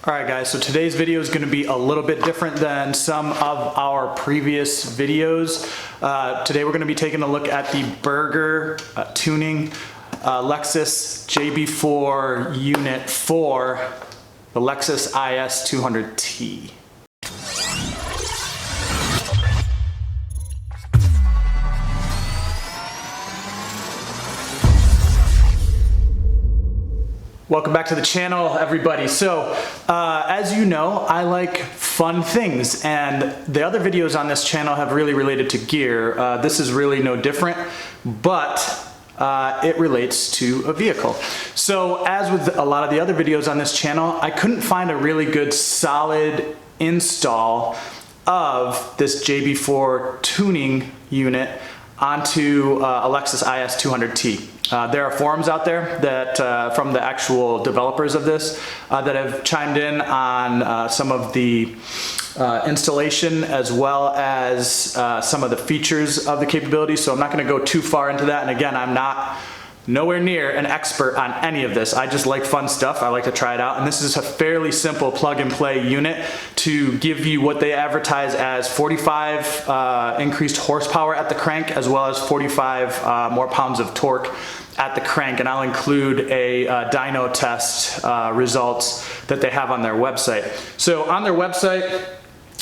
Alright guys, so today's video is going to be a little bit different than some of our previous videos. Today we're going to be taking a look at the Burger tuning Lexus JB4 unit for the Lexus IS 200T. Welcome back to the channel, everybody. So, as you know, I like fun things, and the other videos on this channel have really related to gear. This is really no different, but it relates to a vehicle. So, as with a lot of the other videos on this channel, I couldn't find a really good solid install of this JB4 tuning unit onto a Lexus IS 200T. There are forums out there that from the actual developers of this that have chimed in on some of the installation as well as some of the features of the capabilities. So I'm not going to go too far into that. And again, I'm nowhere near an expert on any of this. I just like fun stuff. I like to try it out. And this is a fairly simple plug and play unit to give you what they advertise as 45 increased horsepower at the crank, as well as 45 more pounds of torque at the crank. And I'll include a dyno test results that they have on their website. So on their website,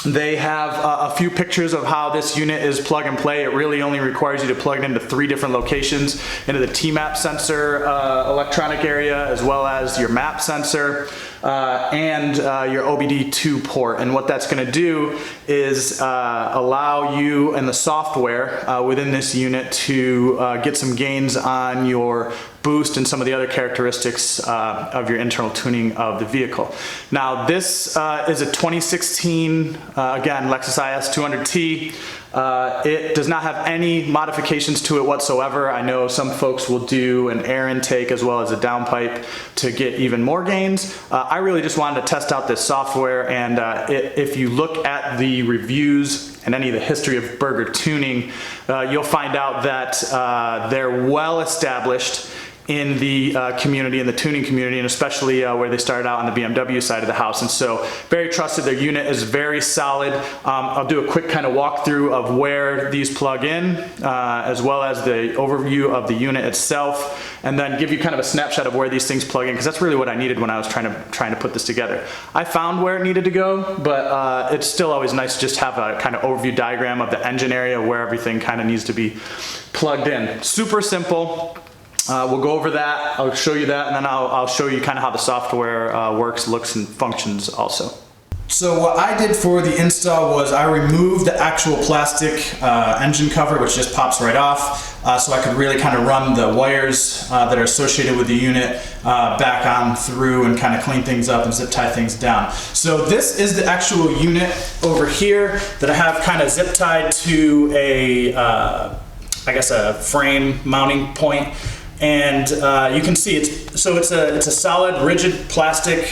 they have a few pictures of how this unit is plug and play. It really only requires you to plug it into 3 different locations, into the T-map sensor electronic area, as well as your map sensor and your OBD2 port. And what that's going to do is allow you and the software within this unit to get some gains on your boost and some of the other characteristics of your internal tuning of the vehicle. Now this is a 2016, again, Lexus IS 200T. It does not have any modifications to it whatsoever. I know some folks will do an air intake as well as a downpipe to get even more gains. I really just wanted to test out this software, and if you look at the reviews and any of the history of Burger tuning, you'll find out that they're well established in the community, in the tuning community, and especially where they started out on the BMW side of the house. And so very trusted. Their unit is very solid. I'll do a quick kind of walkthrough of where these plug in, as well as the overview of the unit itself, and then give you kind of a snapshot of where these things plug in, because that's really what I needed when I was trying to put this together. I found where it needed to go, but it's still always nice to just have a kind of overview diagram of the engine area where everything kind of needs to be plugged in. Super simple. We'll go over that, I'll show you that, and then I'll show you kind of how the software works, looks, and functions also. So what I did for the install was I removed the actual plastic engine cover, which just pops right off, so I could really kind of run the wires that are associated with the unit back on through and kind of clean things up and zip tie things down. So this is the actual unit over here that I have kind of zip tied to a, I guess a frame mounting point. And you can see it's a solid rigid plastic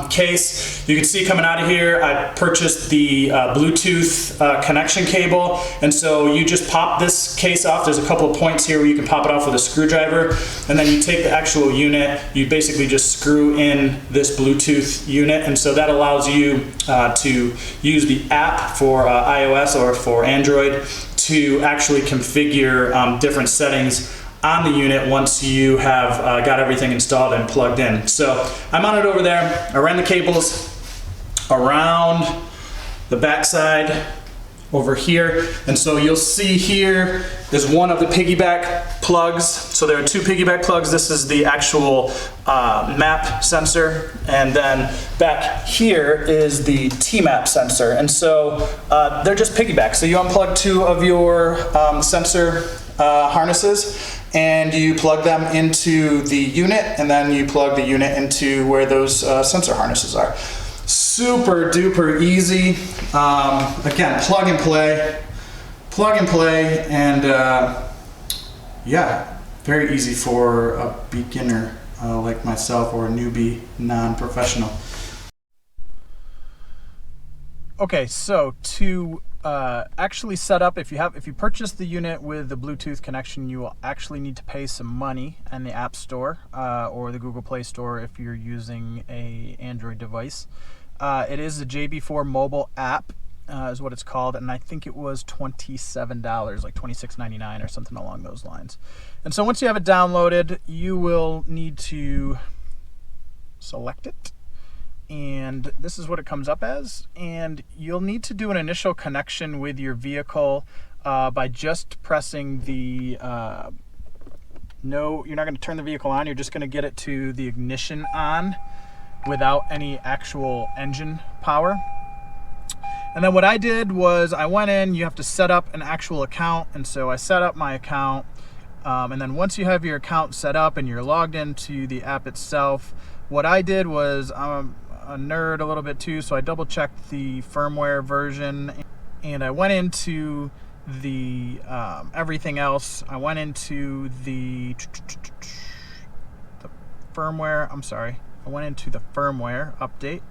case. You can see coming out of here I purchased the Bluetooth connection cable, and so you just pop this case off. There's a couple of points here where you can pop it off with a screwdriver, and then you take the actual unit, you basically just screw in this Bluetooth unit, and so that allows you to use the app for iOS or for Android to actually configure different settings on the unit once you have got everything installed and plugged in. So I mounted over there, I ran the cables around the backside over here, and so you'll see here is one of the piggyback plugs. So there are 2 piggyback plugs. This is the actual map sensor, and then back here is the T-map sensor, and so they're just piggyback. So you unplug 2 of your sensor harnesses, and you plug them into the unit, and then you plug the unit into where those sensor harnesses are. Super duper easy. Again, plug and play, and yeah, very easy for a beginner like myself, or a newbie, non-professional. Okay, so to actually set up, if you purchase the unit with the Bluetooth connection, you will actually need to pay some money in the App Store or the Google Play Store if you're using a Android device. It is a JB4 mobile app, is what it's called, and I think it was $27, like $26.99 or something along those lines. And so once you have it downloaded, you will need to select it, and this is what it comes up as. And you'll need to do an initial connection with your vehicle by just pressing the no, you're not going to turn the vehicle on, you're just going to get it to the ignition on without any actual engine power. And then what I did was I went in, you have to set up an actual account, and so I set up my account, and then once you have your account set up and you're logged into the app itself, what I did was, I'm a nerd a little bit too, so I double checked the firmware version, and I went into the everything else. I went into the firmware, I went into the firmware update.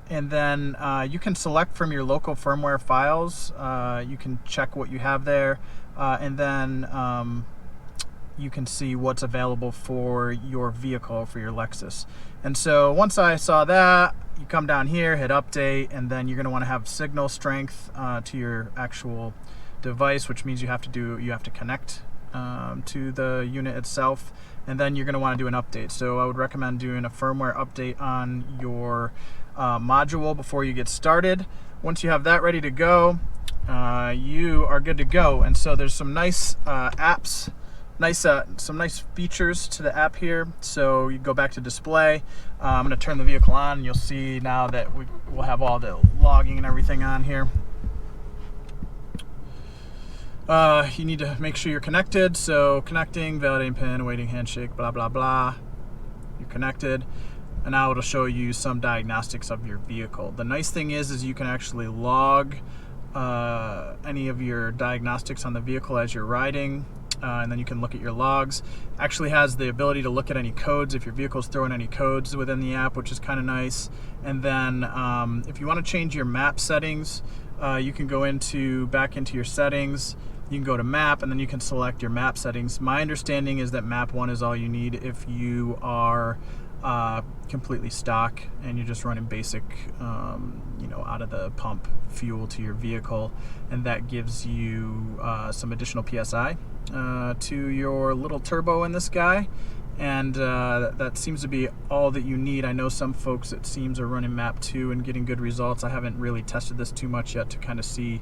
And then you can select from your local firmware files. You can check what you have there, and then you can see what's available for your vehicle, for your Lexus. And so once I saw that, you come down here, hit update, and then you're going to want to have signal strength to your actual device, which means you have to connect to the unit itself, and then you're going to want to do an update. So I would recommend doing a firmware update on your module before you get started. Once you have that ready to go, you are good to go. And so there's some nice apps, some nice features to the app here. So you go back to display. I'm going to turn the vehicle on, and you'll see now that we'll have all the logging and everything on here. You need to make sure you're connected. So connecting, validating PIN, waiting handshake, blah, blah, blah. You're connected. And now it'll show you some diagnostics of your vehicle. The nice thing is you can actually log any of your diagnostics on the vehicle as you're riding, and then you can look at your logs. Actually has the ability to look at any codes if your vehicle's throwing any codes within the app, which is kind of nice. And then if you want to change your map settings, you can go back into your settings. You can go to map, and then you can select your map settings. My understanding is that map 1 is all you need if you are completely stock and you're just running basic out of the pump fuel to your vehicle, and that gives you some additional PSI to your little turbo in this guy, and that seems to be all that you need. I know some folks, it seems, are running map 2 and getting good results. I haven't really tested this too much yet to kind of see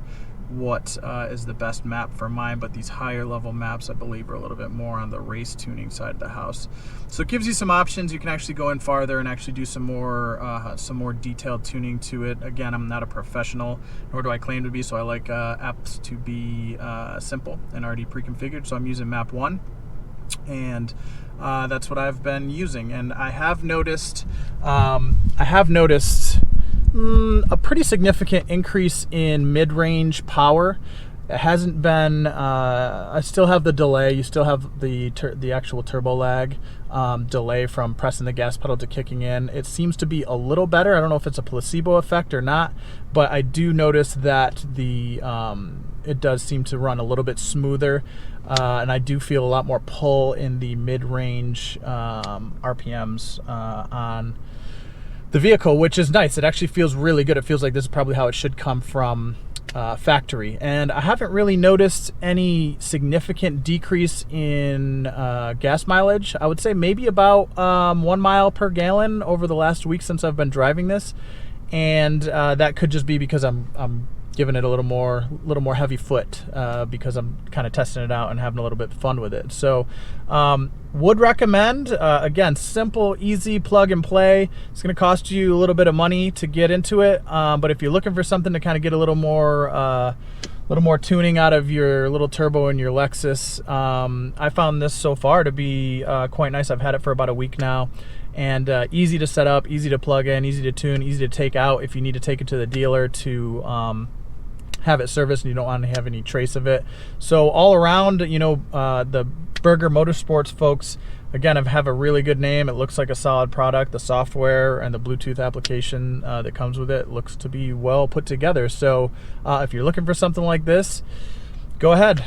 what is the best map for mine, but these higher level maps I believe are a little bit more on the race tuning side of the house. So it gives you some options. You can actually go in farther and actually do some more detailed tuning to it. Again, I'm not a professional, nor do I claim to be, so I like apps to be simple and already pre-configured. So I'm using map 1, and that's what I've been using. And I have noticed a pretty significant increase in mid-range power. It hasn't been, I still have the delay. You still have the actual turbo lag delay from pressing the gas pedal to kicking in. It seems to be a little better. I don't know if it's a placebo effect or not, but I do notice that it does seem to run a little bit smoother, and I do feel a lot more pull in the mid-range RPMs on the vehicle, which is nice. It actually feels really good. It feels like this is probably how it should come from factory. And I haven't really noticed any significant decrease in gas mileage. I would say maybe about 1 mile per gallon over the last week since I've been driving this, and that could just be because I'm giving it a little more heavy foot because I'm kind of testing it out and having a little bit of fun with it. So would recommend. Again, simple, easy, plug and play. It's going to cost you a little bit of money to get into it, but if you're looking for something to kind of get a little more tuning out of your little turbo in your Lexus, I found this so far to be quite nice. I've had it for about a week now, and easy to set up, easy to plug in, easy to tune, easy to take out if you need to take it to the dealer to have it serviced and you don't want to have any trace of it. So all around, the Burger Motorsports folks again, I have a really good name. It looks like a solid product. The software and the Bluetooth application that comes with it looks to be well put together. So if you're looking for something like this, go ahead,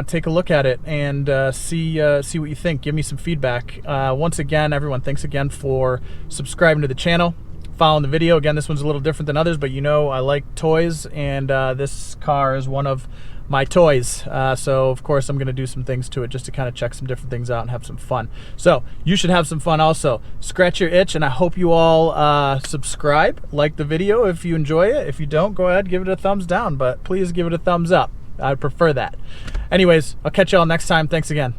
take a look at it and see what you think. Give me some feedback. Once again, everyone, thanks again for subscribing to the channel, following the video. Again, this one's a little different than others, but you know I like toys, and this car is one of my toys. So of course I'm gonna do some things to it just to kind of check some different things out and have some fun. So you should have some fun also. Scratch your itch, and I hope you all subscribe, like the video if you enjoy it. If you don't, go ahead, give it a thumbs down, but please give it a thumbs up. I'd prefer that. Anyways, I'll catch y'all next time. Thanks again.